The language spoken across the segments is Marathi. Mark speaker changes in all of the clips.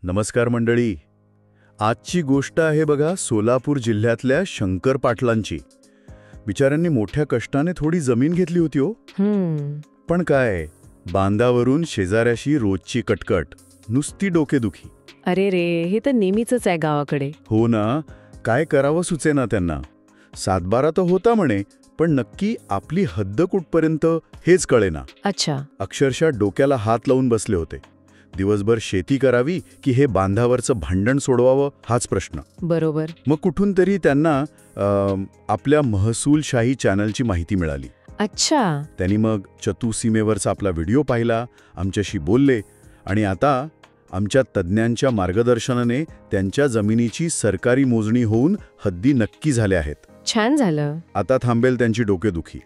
Speaker 1: नमस्कार मंडळी. आजची गोष्ट आहे बघा सोलापूर जिल्ह्यातल्या शंकर पाटलांची. बिचाऱ्यांनी मोठ्या कष्टाने थोडी जमीन घेतली होती हो. पण काय, बांधावरून शेजाऱ्याशी रोजची कटकट, नुसती डोकेदुखी.
Speaker 2: अरे रे, हे तर नेहमीच आहे गावाकडे.
Speaker 1: हो ना, काय करावं सुचेना त्यांना. सातबारा तर होता म्हणे, पण नक्की आपली हद्द कुठपर्यंत हेच कळेना.
Speaker 2: अच्छा.
Speaker 1: अक्षरशः डोक्याला हात लावून बसले होते. दिवसभर शेती करावी की हे बांधावरचं भांडण सोडवावं हाच प्रश्न.
Speaker 2: बरोबर.
Speaker 1: मग कुठून तरी त्यांना आपल्या महसूलशाही चॅनलची माहिती मिळाली.
Speaker 2: अच्छा.
Speaker 1: त्यांनी मग चतुसीमेवरचा आपला व्हिडिओ पाहिला, आमच्याशी बोलले आणि आता आमच्या तज्ज्ञांच्या मार्गदर्शनाने त्यांच्या जमिनीची सरकारी मोजणी होऊन हद्दी नक्की झाल्या आहेत.
Speaker 2: छान झालं.
Speaker 1: आता थांबेल त्यांची डोकेदुखी.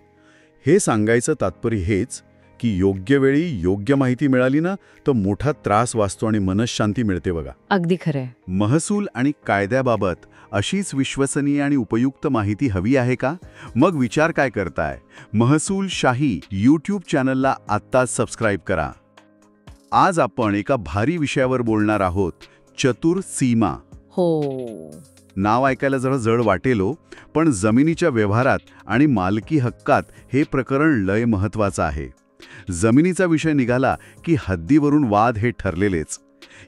Speaker 1: हे सांगायचं तात्पर्य हेच की योग्य वेळी योग्य माहिती मिळाली ना तर मोठा त्रास वाचतो आणि मनःशांती मिळते बघा.
Speaker 2: अगदी खरंय.
Speaker 1: महसूल आणि कायद्याबाबत अशीच विश्वसनीय आणि उपयुक्त माहिती हवी आहे का? मग विचार काय करताय? महसूलशाही यूट्यूब चॅनलला आत्ताच सबस्क्राईब करा. आज आपण एका भारी विषयावर बोलणार आहोत, चतुर्सीमा.
Speaker 2: हो.
Speaker 1: नाव ऐकायला जरा जड वाटेल हो, पण जमिनीच्या व्यवहारात आणि मालकी हक्कात हे प्रकरण लय महत्त्वाचं आहे. जमिनीचा विषय निघाला की हद्दीवरून वाद हे ठरलेलेच.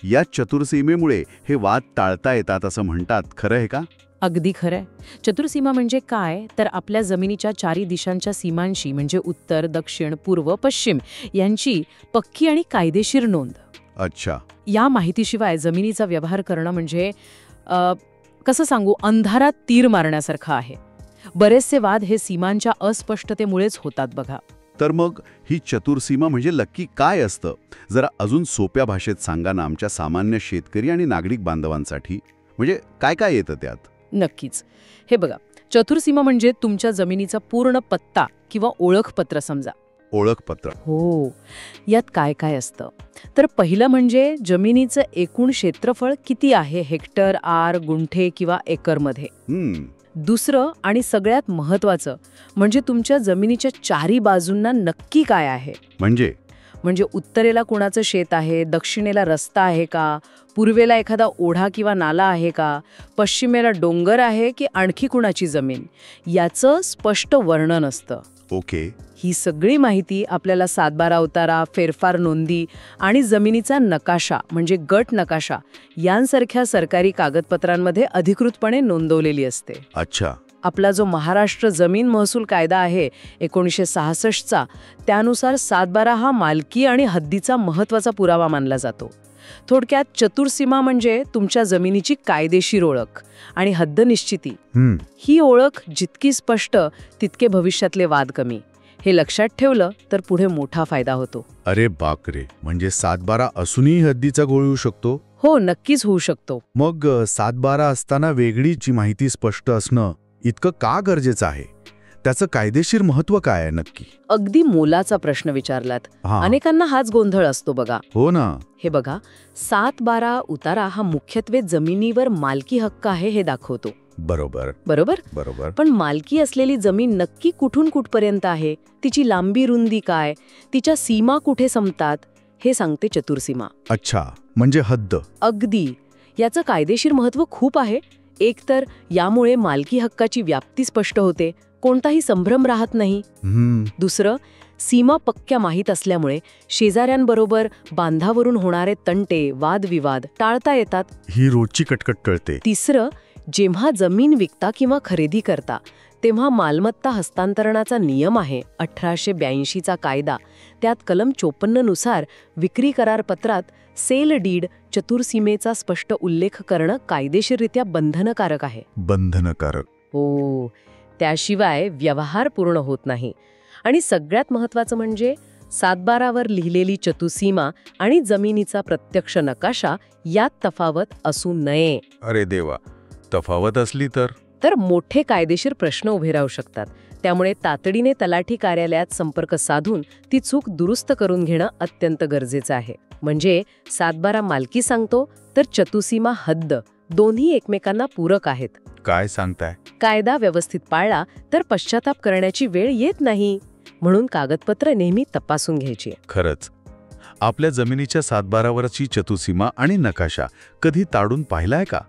Speaker 1: या चतुर्सीमेमुळे हे वाद टाळता येतात असं म्हणतात. खरं आहे का?
Speaker 2: अगदी खरंय. चतुर्सीमा म्हणजे काय, तर आपल्या जमिनीच्या चारी दिशांच्या सीमांशी म्हणजे उत्तर, दक्षिण, पूर्व, पश्चिम यांची पक्की आणि कायदेशीर नोंद.
Speaker 1: अच्छा.
Speaker 2: या माहितीशिवाय जमिनीचा व्यवहार करणं म्हणजे कसं सांगू, अंधारात तीर मारण्यासारखं आहे. बरेचसे वाद हे सीमांच्या अस्पष्टतेमुळेच होतात बघा.
Speaker 1: तर मग ही चतुर्सीमा म्हणजे नक्की काय असतं? जरा अजून सोप्या भाषेत सांगा ना आमच्या सामान्य शेतकरी आणि नागरिक बांधवांसाठी. म्हणजे काय काय येतं त्यात?
Speaker 2: नक्कीच. हे बघा, चतुर्सीमा म्हणजे तुमच्या जमिनीचा पूर्ण पत्ता किंवा ओळखपत्र समजा.
Speaker 1: ओळखपत्र.
Speaker 2: हो. यात काय काय असतं तर पहिलं म्हणजे जमिनीचं एकूण क्षेत्रफळ किती आहे, हेक्टर, आर, गुंठे किंवा एकरमध्ये. दुसरं आणि सगळ्यात महत्त्वाचं म्हणजे तुमच्या जमिनीच्या चारी बाजूंना नक्की काय आहे. म्हणजे उत्तरेला कुणाचं शेत आहे, दक्षिणेला रस्ता आहे का, पूर्वेला एखादा ओढा किंवा नाला आहे का, पश्चिमेला डोंगर आहे की आणखी कुणाची जमीन, याचं स्पष्ट वर्णन असतं.
Speaker 1: ओके.
Speaker 2: ही सगळी माहिती आपल्याला सातबारा उतारा, फेरफार नोंदी आणि जमिनीचा नकाशा म्हणजे गट नकाशा यांसारख्या सरकारी कागदपत्रांमध्ये अधिकृतपणे नोंदवलेली असते.
Speaker 1: अच्छा.
Speaker 2: आपला जो महाराष्ट्र जमीन महसूल कायदा आहे 1966चा, त्यानुसार सातबारा हा मालकी आणि हद्दीचा महत्त्वाचा पुरावा मानला जातो. थोडक्यात चतुर्सीमा म्हणजे तुमच्या जमिनीची कायदेशीर ओळख आणि हद्द निश्चिती. ही ओळख जितकी स्पष्ट तितके भविष्यातले वाद कमी. हे लक्षात ठेवलं तर पुढे मोठा फायदा होतो.
Speaker 1: अरे बापरे, म्हणजे सातबारा असूनही हद्दीचा घोळ होऊ शकतो?
Speaker 2: हो, नक्कीच होऊ शकतो.
Speaker 1: मग सातबारा असताना वेगळीची माहिती स्पष्ट असणं इतकं का गरजेचं आहे? त्याचं कायदेशीर महत्त्व काय आहे नक्की?
Speaker 2: अगदी मोलाचा प्रश्न विचारलात. अनेकांना हाच गोंधळ असतो बघा.
Speaker 1: हो ना.
Speaker 2: हे बघा, सातबारा उतारा हा मुख्यत्वे जमिनीवर मालकी हक्क आहे हे दाखवतो.
Speaker 1: बरोबर.
Speaker 2: पण मालकी असलेली जमीन नक्की कुठून कुठपर्यंत आहे, तिची लांबी रुंदी काय, तिच्या सीमा कुठे संपतात, हे सांगते चतुर्सीमा.
Speaker 1: अच्छा, म्हणजे हद्द.
Speaker 2: अगदी. याचं कायदेशीर महत्त्व खूप आहे. एक तर यामुळे मालकी हक्काची व्याप्ती स्पष्ट होते, कोणताही संभ्रम राहत नाही. दुसरं, सीमा पक्क्या माहीत असल्यामुळे शेजाऱ्यांबरोबर बांधावरून होणारे तंटे, वादविवाद टाळता येतात.
Speaker 1: ही रोजची कटकट टळते.
Speaker 2: तिसरं, जेव्हा जमीन विकता किंवा खरेदी करता तेव्हा मालमत्ता हस्तांतरणाचा नियम आहे 1882चा कायदा, त्यात कलम 54 नुसार विक्री करारपत्रात सेल डीड चतुर्सीमेचा स्पष्ट उल्लेख करणं कायदेशीररित्या बंधनकारक आहे.
Speaker 1: बंधनकारक.
Speaker 2: हो. त्याशिवाय व्यवहार पूर्ण होत नाही. आणि सगळ्यात महत्त्वाचं म्हणजे सातबारावर लिहिलेली चतुर्सीमा आणि जमिनीचा प्रत्यक्ष नकाशा यात तफावत असू नये.
Speaker 1: अरे देवा, तफावत असली तर
Speaker 2: मोठे कायदेशीर प्रश्न उभे राहू शकतात. त्यामुळे तातडीने तलाठी कार्यालयात संपर्क साधून ती चूक दुरुस्त करून घेणं अत्यंत गरजेचं आहे. म्हणजे सातबारा मालकी सांगतो तर चतुर्सीमा हद्द दोन्ही एकमेकांना पूरक आहेत.
Speaker 1: काय सांगताय?
Speaker 2: कायदा व्यवस्थित पाळला तर पश्चाताप करण्याची वेळ येत नाही. म्हणून कागदपत्र नेहमी तपासून घ्यायची.
Speaker 1: खरंच. आपल्या जमिनीच्या सातबारावरची चतुसीमा आणि नकाशा कधी ताडून पाहिलाय का?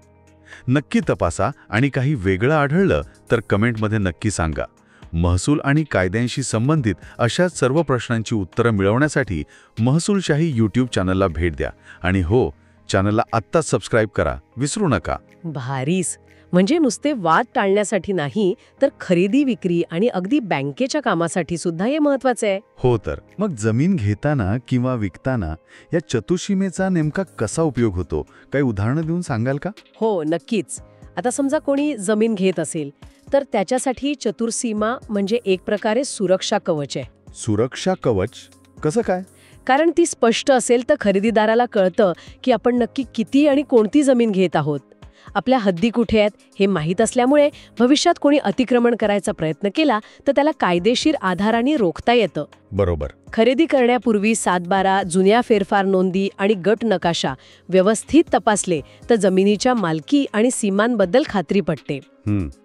Speaker 1: नक्की तपासा आणि काही वेगळं आढळलं तर कमेंटमध्ये नक्की सांगा. महसूल आणि कायद्यांशी संबंधित अशा सर्व प्रश्नांची उत्तरं मिळवण्यासाठी महसूलशाही यूट्यूब चॅनलला भेट द्या. आणि हो, चॅनलला आत्ताच सबस्क्राईब करा, विसरू नका.
Speaker 2: भारीच. म्हणजे नुसते वाद टाळण्यासाठी नाही, तर खरेदी विक्री आणि अगदी बँकेच्या कामासाठी सुद्धा हे महत्वाचं आहे.
Speaker 1: हो तर. मग जमीन घेताना किंवा विकताना या चतुसीमेचा नेमका कसा उपयोग होतो? काही उदाहरणं देऊन सांगाल का?
Speaker 2: हो, नक्कीच. आता समजा कोणी जमीन घेत असेल, तर त्याच्यासाठी चतुर्सीमा म्हणजे एक प्रकारे सुरक्षा कवच आहे.
Speaker 1: सुरक्षा कवच कसं काय?
Speaker 2: कारण ती स्पष्ट असेल तर खरेदीदाराला कळतं की आपण नक्की किती आणि कोणती जमीन घेत आहोत. आपल्या हद्दी कुठे आहेत हे माहीत असल्यामुळे भविष्यात कोणी अतिक्रमण करायचा प्रयत्न केला तर त्याला कायदेशीर आधाराने रोखता येतं.
Speaker 1: बरोबर.
Speaker 2: खरेदी करण्यापूर्वी सातबारा, जुन्या फेरफार नोंदी आणि गट नकाशा व्यवस्थित तपासले तर जमिनीच्या मालकी आणि सीमांबद्दल खात्री पटते.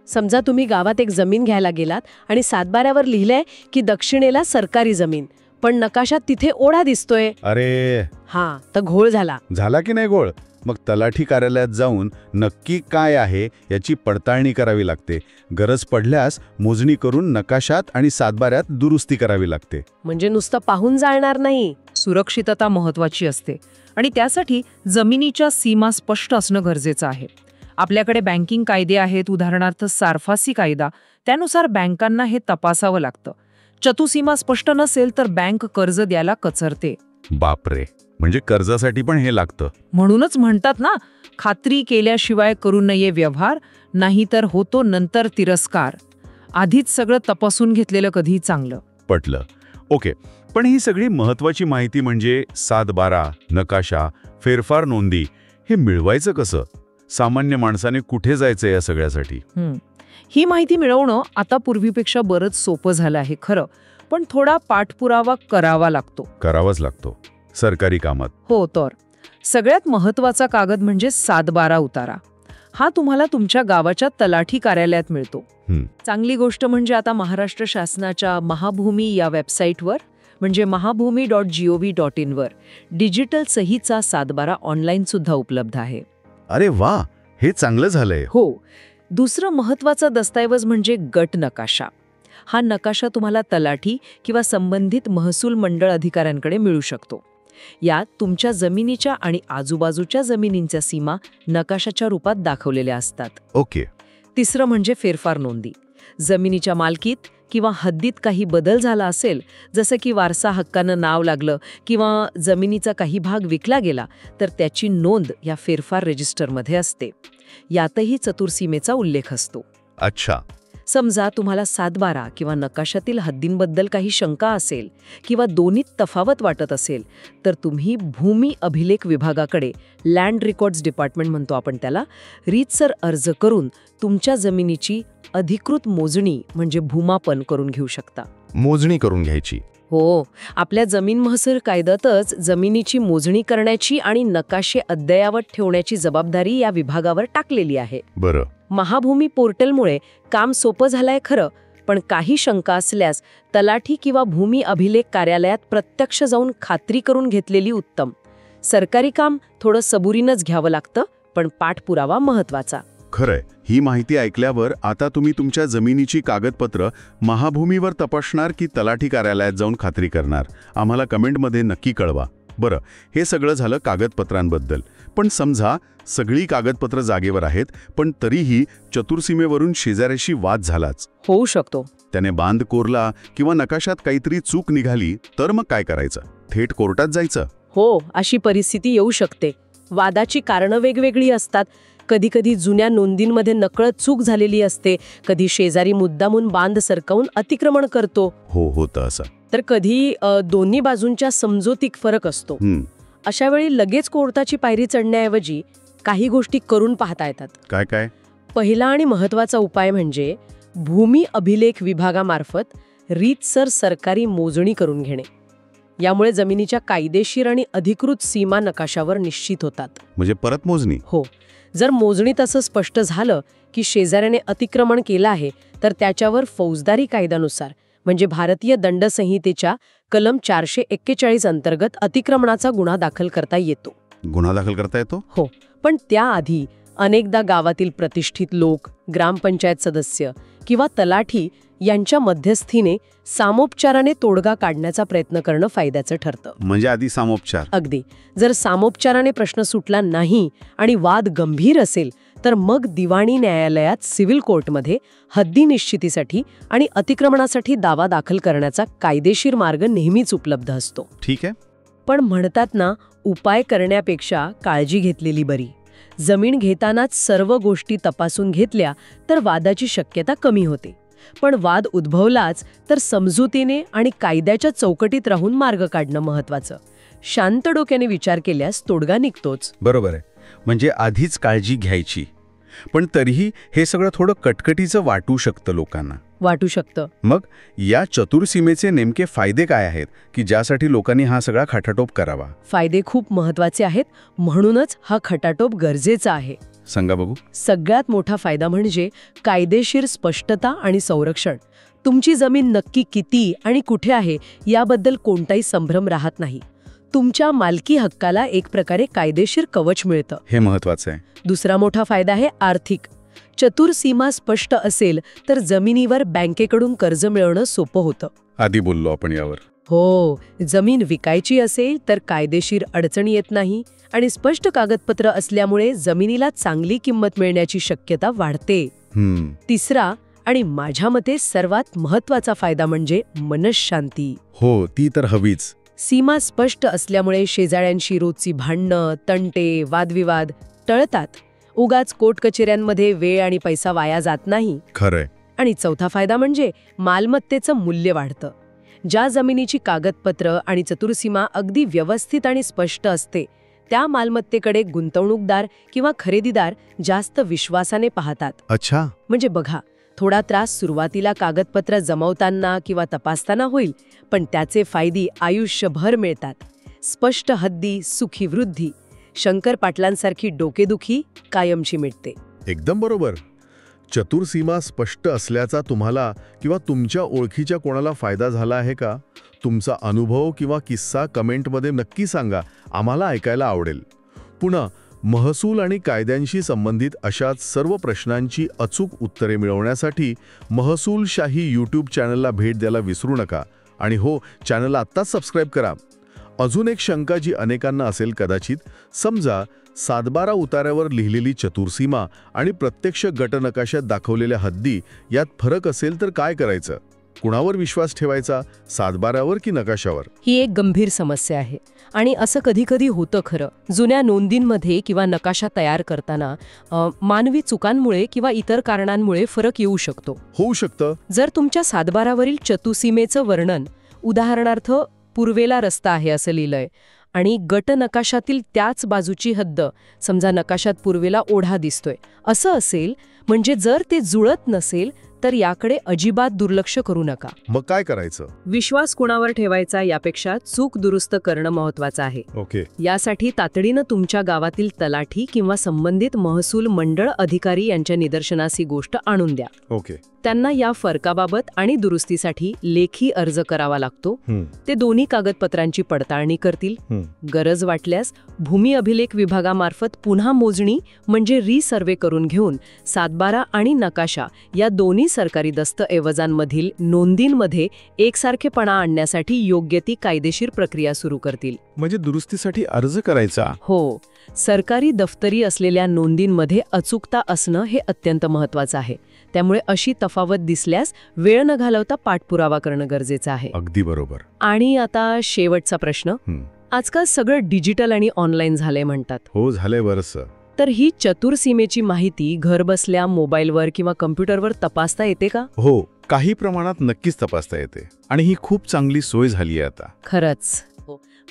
Speaker 2: समजा तुम्ही गावात एक जमीन घ्यायला गेलात आणि सातबाऱ्यावर लिहिलंय की दक्षिणेला सरकारी जमीन, पण नकाशात तिथे ओढा दिसतोय.
Speaker 1: अरे,
Speaker 2: हा, तर घोळ झाला
Speaker 1: की नाही घोळ? मग तलाठी कार्यालयात जाऊन नक्की काय आहे याची पडताळणी करावी लागते. गरज पडल्यास मोजणी करून नकाशात आणि सातबाऱ्यात दुरुस्ती करावी लागते.
Speaker 2: म्हणजे नुसतं पाहून जाणार नाही.
Speaker 3: सुरक्षितता महत्त्वाची असते आणि त्यासाठी जमिनीच्या सीमा स्पष्ट असणं गरजेचं आहे. आपल्याकडे बँकिंग कायदे आहेत, उदाहरणार्थ सारफासी कायदा, त्यानुसार बँकांना हे तपासावं लागतं. चतुसीमा स्पष्ट नसेल तर बँक कर्ज द्यायला कचरते.
Speaker 1: बापरे, म्हणजे कर्जासाठी पण हे लागतं.
Speaker 3: म्हणूनच म्हणतात ना, खात्री केल्याशिवाय करू नये व्यवहार, नाहीतर होतो नंतर तिरस्कार. आधीच सगळं तपासून घेतलेलं कधी चांगलं.
Speaker 1: पटलं. ओके, पण ही सगळी महत्वाची माहिती म्हणजे सातबारा, नकाशा, फेरफार नोंदी हे मिळवायचं कसं? सामान्य माणसाने कुठे जायचं या सगळ्यासाठी?
Speaker 3: ही माहिती मिळवणं आता पूर्वीपेक्षा बरंच सोपं झालं आहे खरं, पण थोडा पाठपुरावा
Speaker 1: करावाच लागतो सरकारी कामात.
Speaker 3: हो तर. सगळ्यात महत्वाचा कागद म्हणजे सातबारा उतारा. हा तुम्हाला तुमच्या गावाच्या तलाठी कार्यालयात मिळतो. चांगली गोष्ट म्हणजे आता महाराष्ट्र शासनाच्या महाभूमी या वेबसाईटवर म्हणजे mahabhumi.gov.in वर डिजिटल सहीचा सातबारा ऑनलाईन सुद्धा उपलब्ध आहे.
Speaker 1: अरे वा, हे चांगलं झालंय.
Speaker 3: हो. दुसरं महत्वाचा दस्तऐवज म्हणजे गट नकाशा. हा नकाशा तुम्हाला तलाठी किंवा संबंधित महसूल मंडळ अधिकाऱ्यांकडे मिळू शकतो. यात तुमच्या जमिनीच्या आणि आजूबाजूच्या जमिनींच्या सीमा नकाशाच्या रूपात दाखवलेल्या असतात.
Speaker 1: ओके.
Speaker 3: तिसरं म्हणजे फेरफार नोंदी. जमिनीच्या मालकीत किंवा हद्दीत काही बदल झाला असेल, जसं की वारसा हक्कानं नाव लागलं किंवा जमिनीचा काही भाग विकला गेला, तर त्याची नोंद या फेरफार रजिस्टरमध्ये असते. यातही चतुर्सीमेचा उल्लेख असतो.
Speaker 1: अच्छा.
Speaker 3: समजा तुम्हाला सातबारा किंवा नकाशातील हद्दींबद्दल काही शंका असेल किंवा दोन्हीत तफावत वाटत असेल, तर तुम्ही भूमी अभिलेख विभागाकडे, लँड रेकॉर्ड्स डिपार्टमेंट म्हणतो आपण त्याला, रीतसर अर्ज करून तुमच्या जमिनीची अधिकृत मोजणी म्हणजे भूमापन करून घेऊ शकता.
Speaker 1: मोजणी करून घ्यायची?
Speaker 3: हो. आपल्या जमीन महसूल कायद्यातच जमिनीची मोजणी करण्याची आणि नकाशे अद्ययावत ठेवण्याची जबाबदारी या विभागावर टाकलेली आहे.
Speaker 1: बरं.
Speaker 3: महाभूमी पोर्टलमुळे काम सोपं झालंय खरं, पण काही शंका असल्यास तलाठी किंवा भूमी अभिलेख कार्यालयात प्रत्यक्ष जाऊन खात्री करून घेतलेली उत्तम. सरकारी काम थोडं सबुरीनंच घ्यावं लागतं, पण पाठपुरावा महत्वाचा.
Speaker 1: खरंय. ही माहिती ऐकल्यावर आता तुम्ही तुमच्या जमिनीची कागदपत्र महाभूमीवर तपासणार की तलाठी कार्यालयात जाऊन खात्री करणार? आम्हाला कमेंटमध्ये नक्की कळवा. बरं, हे सगळं झालं कागदपत्रांबद्दल. पण समजा सगळी कागदपत्र जागेवर आहेत, पण तरीही चतुर्सीमेवरून शेजाऱ्याशी वाद झालाच.
Speaker 3: होऊ शकतो.
Speaker 1: त्याने बांध कोरला किंवा नकाशात काहीतरी चूक निघाली, तर मग काय करायचं? थेट कोर्टात जायचं?
Speaker 2: हो, अशी परिस्थिती येऊ शकते. वादाची कारणं वेगवेगळी असतात. कधी जुन्या नोंदींमध्ये नकळत चूक झालेली असते, कधी शेजारी मुद्दामून बांध सरकवून अतिक्रमण करतो.
Speaker 1: हो, होतं असं.
Speaker 2: तर कधी दोन्ही बाजूंच्या समजोतीत फरक असतो. अशा वेळी लगेच कोर्टाची पायरी चढण्याऐवजी काही गोष्टी करून पाहता येतात.
Speaker 1: काय?
Speaker 2: पहिला आणि महत्वाचा उपाय म्हणजे भूमी अभिलेख विभागामार्फत रीतसर सरकारी मोजणी करून घेणे. यामुळे जमिनीच्या कायदेशीर आणि अधिकृत सीमा नकाशावर निश्चित होतात.
Speaker 1: म्हणजे परत मोजणी?
Speaker 2: हो. जर मोजणीत असं स्पष्ट झालं की शेजाऱ्याने अतिक्रमण केलं आहे, तर त्याच्यावर फौजदारी कायद्यानुसार
Speaker 3: म्हणजे भारतीय दंड संहितेच्या कलम 441 अंतर्गत अतिक्रमणाचा गुन्हा दाखल करता येतो.
Speaker 1: गुन्हा दाखल करता येतो?
Speaker 3: हो, पण त्याआधी अनेकदा गावातील प्रतिष्ठित लोक, ग्रामपंचायत सदस्य किंवा तलाठी यांच्या मध्यस्थीने सामोपचाराने तोडगा काढण्याचा प्रयत्न करणं फायद्याचं ठरतं.
Speaker 1: म्हणजे आधी सामोपचार.
Speaker 3: अगदी. जर सामोपचाराने प्रश्न सुटला नाही आणि वाद गंभीर असेल तर मग दिवाणी न्यायालयात सिव्हिल कोर्टमध्ये हद्दी निश्चितीसाठी आणि अतिक्रमणासाठी दावा दाखल करण्याचा कायदेशीर मार्ग नेहमीच उपलब्ध असतो.
Speaker 1: ठीक आहे.
Speaker 3: पण म्हणतात ना, उपाय करण्यापेक्षा काळजी घेतलेली बरी. जमीन घेतानाच सर्व गोष्टी तपासून घेतल्या तर वादाची शक्यता कमी होते. पण वाद उद्भवलाच तर समजुतीने आणि कायद्याच्या चौकटीत राहून मार्ग काढणं महत्वाचं. शांत डोक्याने विचार केल्यास तोडगा निघतोच.
Speaker 1: बरोबर आहे. म्हणजे आधीच काळजी घ्यायची. पण तरीही हे सगळं थोडं कटकटीचं वाटू शकतं लोकांना.
Speaker 3: वाटू शकतं.
Speaker 1: मग या चतुर्सीमेचे नेमके फायदे काय आहेत की ज्यासाठी लोकांनी हा सगळा खटाटोप करावा?
Speaker 3: फायदे खूप महत्वाचे आहेत, म्हणूनच हा खटाटोप गरजेचा आहे.
Speaker 1: सांगा बघू.
Speaker 3: सगळ्यात मोठा फायदा म्हणजे कायदेशीर स्पष्टता आणि संरक्षण. तुमची जमीन नक्की किती आणि कुठे आहे याबद्दल कोणताही संभ्रम राहत नाही. तुमच्या मालकी हक्काला एक प्रकारे कायदेशीर कवच मिळतं.
Speaker 1: हे महत्वाचं आहे.
Speaker 3: दुसरा मोठा फायदा आहे आर्थिक. चतुर्सीमा स्पष्ट असेल तर जमिनीवर बँकेकडून कर्ज मिळवणं सोपं होतं.
Speaker 1: आधी बोललो आपण यावर.
Speaker 3: हो, जमीन विकायची असेल तर कायदेशीर अडचण येत नाही आणि स्पष्ट कागदपत्र असल्यामुळे जमिनीला चांगली किंमत मिळण्याची शक्यता वाढते. तिसरा आणि माझ्या मते सर्वात महत्वाचा फायदा म्हणजे मनःशांती.
Speaker 1: हो, ती तर हवीच.
Speaker 3: सीमा स्पष्ट असल्यामुळे शेजाऱ्यांशी रोजची भांडणं, तंटे, वादविवाद टळतात. उगाच कोर्ट कचेऱ्यांमध्ये वेळ आणि पैसा वाया जात नाही.
Speaker 1: खरंय.
Speaker 3: आणि चौथा फायदा म्हणजे मालमत्तेचं मूल्य वाढतं. ज्या जमिनीची कागदपत्र आणि चतुर्सीमा अगदी व्यवस्थित आणि स्पष्ट असते त्या मालमत्तेकडे गुंतवणूकदार किंवा खरेदीदार जास्त विश्वासाने पाहतात.
Speaker 1: अच्छा.
Speaker 3: म्हणजे बघा, थोडा त्रास सुरुवातीला कागदपत्र जमवताना किंवा तपासताना होईल, पण त्याचे फायदे आयुष्यभर मिळतात. स्पष्ट हद्दी, सुखी वृद्धी. शंकर पाटलांसारखी डोकेदुखी कायमची मिटते.
Speaker 4: एकदम बरोबर. चतुर्सीमा स्पष्ट असल्याचा तुम्हाला किंवा तुमच्या ओळखीच्या कोणाला फायदा झाला आहे का? तुमचा अनुभव किंवा किस्सा कमेंटमध्ये नक्की सांगा, आम्हाला ऐकायला आवडेल. पुन्हा महसूल आणि कायद्यांशी संबंधित अशाच सर्व प्रश्नांची अचूक उत्तरे मिळवण्यासाठी महसूलशाही यूट्यूब चॅनलला भेट द्यायला विसरू नका. आणि हो, चॅनलला आत्ताच सबस्क्राईब करा. अजून एक शंका जी अनेकांना असेल कदाचित, समजा 7-12 उतार्यावर लिहिलेली चतुर्सीमा आणि प्रत्यक्ष गटनकाशात दाखवलेल्या हद्दी यात फरक असेल तर काय करायचं? कुणावर विश्वास ठेवायचा, 7-12वर की नकाशावर?
Speaker 3: ही एक गंभीर समस्या आहे आणि असं कधी कधी होतं खरं. जुन्या नोंदींमध्ये किंवा नकाशा तयार करताना मानवी चुकांमुळे किंवा इतर कारणांमुळे फरक येऊ शकतो.
Speaker 4: होऊ शकतं.
Speaker 3: जर तुमच्या 7-12वरील चतुर्सीमेचं वर्णन, उदाहरणार्थ पूर्वेला रस्ता आहे असं लिहिलंय आणि गट नकाशातील त्याच बाजूची हद्द, समजा नकाशात पूर्वेला ओढा दिसतोय, असं असेल, म्हणजे जर ते जुळत नसेल तर याकडे अजिबात दुर्लक्ष करू नका.
Speaker 4: मग काय करायचं?
Speaker 3: विश्वास कुणावर ठेवायचा यापेक्षा चूक दुरुस्त करणं महत्वाचं आहे.
Speaker 4: ओके.
Speaker 3: यासाठी तातडीनं तुमच्या गावातील तलाठी किंवा संबंधित महसूल मंडळ अधिकारी यांच्या निदर्शनास ही गोष्ट आणून द्या.
Speaker 4: ओके.
Speaker 3: त्यांना या फरकाबाबत आणि दुरुस्तीसाठी लेखी अर्ज करावा लागतो. ते दोन्ही कागदपत्रांची पडताळणी करतील. गरज वाटल्यास भूमी अभिलेख विभागामार्फत पुन्हा मोजणी म्हणजे रिसर्वे करून घेऊन 7-12 आणि नकाशा या दोन्ही सरकारी दस्तऐवजांमधील नोंदींमध्ये एकसारखेपणा आणण्यासाठी योग्य ती कायदेशीर प्रक्रिया सुरू करतील.
Speaker 4: म्हणजे दुरुस्तीसाठी अर्ज करायचा?
Speaker 3: हो. सरकारी दफ्तरी असलेल्या नोंदींमध्ये अचूकता असणं हे अत्यंत महत्वाचं आहे. त्यामुळे अशी तफावत दिसल्यास वेळ न घालवता पाठपुरावा करणं गरजेचं आहे.
Speaker 4: अगदी बरोबर.
Speaker 3: आणि आता शेवटचा प्रश्न. आजकाल सगळं डिजिटल आणि ऑनलाईन झालंय म्हणतात.
Speaker 4: हो, झालंय बरंचसं.
Speaker 3: तर ही चतुर्सीमेची माहिती घरबसल्या मोबाईलवर किंवा कम्प्युटरवर तपासता येते का?
Speaker 4: हो, काही प्रमाणात नक्कीच तपासता येते आणि ही खूप चांगली सोय झाली आहे आता.
Speaker 3: खरंच.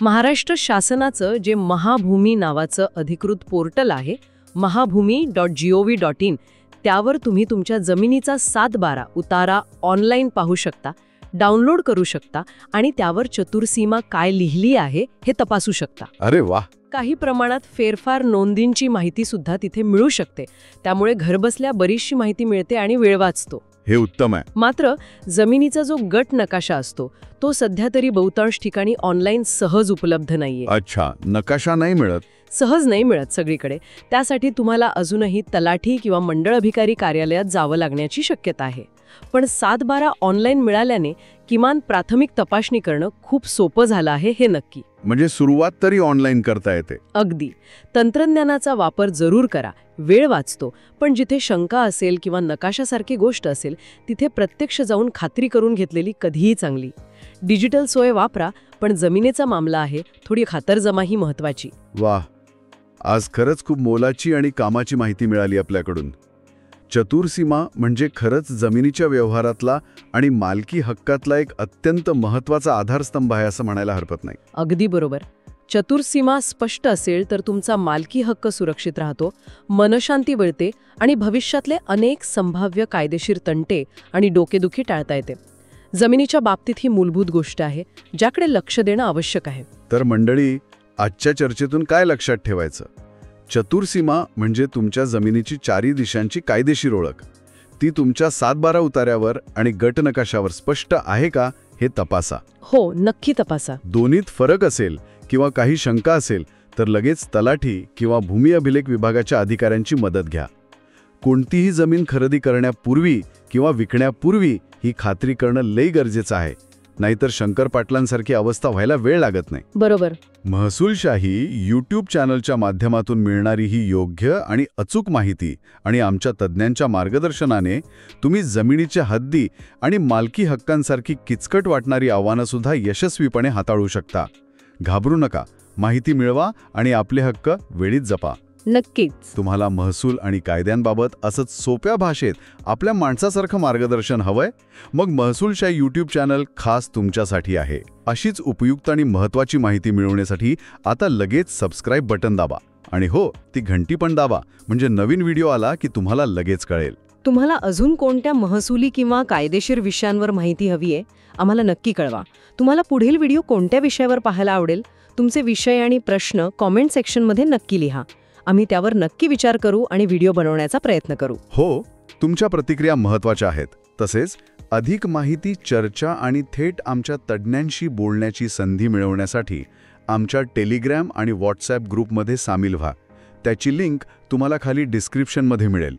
Speaker 3: महाराष्ट्र शासनाचं जे महाभूमी नावाचं अधिकृत पोर्टल आहे, mahabhumi.gov.in, त्यावर तुम्ही तुमच्या जमिनीचा 7-12 उतारा ऑनलाईन पाहू शकता, डाउनलोड करू शकता आणि त्यावर चतुर्सीमा काय लिहिली आहे हे तपासू शकता.
Speaker 4: अरे वाह.
Speaker 3: काही प्रमाणात फेरफार नोंदींची माहिती सुद्धा तिथे मिळू शकते. त्यामुळे घरबसल्या बरीचशी माहिती मिळते आणि वेळ वाचतो.
Speaker 1: हे उत्तम आहे.
Speaker 3: मात्र जमिनीचा जो गट नकाशा असतो तो सध्या तरी बहुतांश ठिकाणी ऑनलाईन सहज उपलब्ध नाहीये.
Speaker 1: अच्छा, नकाशा नाही मिळत.
Speaker 3: सहज नाही मिळत सगळीकडे. त्यासाठी तुम्हाला अजूनही तलाठी किंवा मंडळ अधिकारी कार्यालयात जावं लागण्याची शक्यता आहे. पण 7/12 ऑनलाईन मिळाल्याने किमान प्राथमिक तपासणी करणं खूप सोपं झालं आहे हे नक्की.
Speaker 1: म्हणजे सुरुवात तरी ऑनलाईन करता येते.
Speaker 3: अगदी. तंत्रज्ञानाचा वापर जरूर करा, वेळ वाचतो. पण जिथे शंका असेल किंवा नकाशासारखी गोष्ट असेल तिथे प्रत्यक्ष जाऊन खात्री करून घेतलेली कधीही चांगली. डिजिटल सोय वापरा, पण जमिनीचा मामला आहे, थोडी खातरजमाही महत्वाची.
Speaker 1: वाह, आज खरंच खूप मोलाची आणि कामाची माहिती मिळाली आपल्याकडून. चतुर्सीमा म्हणजे खरंच जमिनीच्या व्यवहारातला आणि मालकी हक्कातला एक अत्यंत महत्त्वाचा आधारस्तंभ आहे असं म्हणायला हरकत नाही.
Speaker 3: अगदी बरोबर. चतुर्सीमा स्पष्ट असेल तर तुमचा मालकी हक्क सुरक्षित राहतो, मनशांती मिळते आणि भविष्यातले अनेक संभाव्य कायदेशीर तंटे आणि डोकेदुखी टाळता येते. जमिनीच्या बाबतीत ही मूलभूत गोष्ट आहे ज्याकडे लक्ष देणं आवश्यक आहे.
Speaker 1: तर मंडळी, आजच्या चर्चेतून काय लक्षात ठेवायचं? चतुर्सीमा म्हणजे तुमच्या जमिनीची चारी दिशांची कायदेशीर ओळख. ती तुमच्या 7/12 उतार्यावर आणि गट नकाशावर स्पष्ट आहे का हे तपासा.
Speaker 3: हो, नक्की तपासा.
Speaker 1: दोन्हीत फरक असेल किंवा काही शंका असेल तर लगेच तलाठी किंवा भूमी अभिलेख विभागाच्या अधिकाऱ्यांची मदत घ्या. कोणतीही जमीन खरेदी करण्यापूर्वी किंवा विकण्यापूर्वी ही खात्री करणं लई गरजेचं आहे, नाहीतर शंकर पाटलांसारखी अवस्था व्हायला वेळ लागत नाही.
Speaker 3: बरोबर.
Speaker 1: महसूलशाही यूट्यूब चॅनलच्या माध्यमातून मिळणारी ही योग्य आणि अचूक माहिती आणि आमच्या तज्ज्ञांच्या मार्गदर्शनाने तुम्ही जमिनीच्या हद्दी आणि मालकी हक्कांसारखी किचकट वाटणारी आव्हानंसुद्धा यशस्वीपणे हाताळू शकता. घाबरू नका, माहिती मिळवा आणि आपले हक्क वेळीच जपा.
Speaker 3: नक्कीच.
Speaker 1: तुम्हाला महसूल आणि कायद्यांबाबत असंच सोप्या भाषेत आपल्या माणसासारखं मार्गदर्शन हवंय? मग महसूलशाही यूट्यूब चॅनल खास तुमच्यासाठी आहे. अशीच उपयुक्त आणि महत्त्वाची माहिती मिळवण्यासाठी आता लगेच सबस्क्राईब बटन दाबा आणि हो, ती घंटी पण दाबा, म्हणजे नवीन व्हिडिओ आला की तुम्हाला लगेच कळेल.
Speaker 3: तुम्हाला अजून कोणत्या महसुली किंवा कायदेशीर विषयांवर माहिती हवी आहे? आम्हाला नक्की कळवा. तुम्हाला पुढील व्हिडिओ कोणत्या विषयावर पाहायला आवडेल? तुमचे विषय आणि प्रश्न कॉमेंट सेक्शनमध्ये नक्की लिहा. आम्ही त्यावर नक्की विचार करू आणि व्हिडिओ बनवण्याचा प्रयत्न करू.
Speaker 1: हो, तुमच्या प्रतिक्रिया महत्त्वाच्या आहेत. तसेच अधिक माहिती, चर्चा आणि थेट आमच्या तज्ज्ञांशी बोलण्याची संधी मिळवण्यासाठी आमच्या टेलिग्राम आणि व्हॉट्सॲप ग्रुपमध्ये सामील व्हा. त्याची लिंक तुम्हाला खाली डिस्क्रिप्शनमध्ये मिळेल.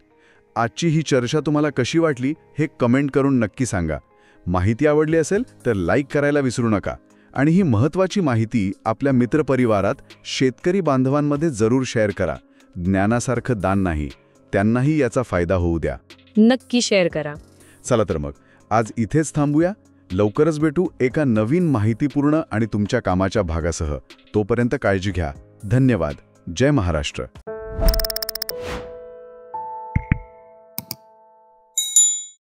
Speaker 1: आजची ही चर्चा तुम्हाला कशी वाटली हे कमेंट करून नक्की सांगा. माहिती आवडली असेल तर लाईक करायला विसरू नका आणि ही महत्त्वाची माहिती आपल्या मित्रपरिवारात, शेतकरी बांधवांमध्ये जरूर शेअर करा. ज्ञानासारखं दान नाही, त्यांनाही याचा फायदा होऊ द्या.
Speaker 3: नक्की शेअर करा.
Speaker 1: चला तर मग आज इथेच थांबूया. लवकरच भेटू एका नवीन माहितीपूर्ण आणि तुमच्या कामाच्या भागासह. तोपर्यंत काळजी घ्या. धन्यवाद. जय महाराष्ट्र.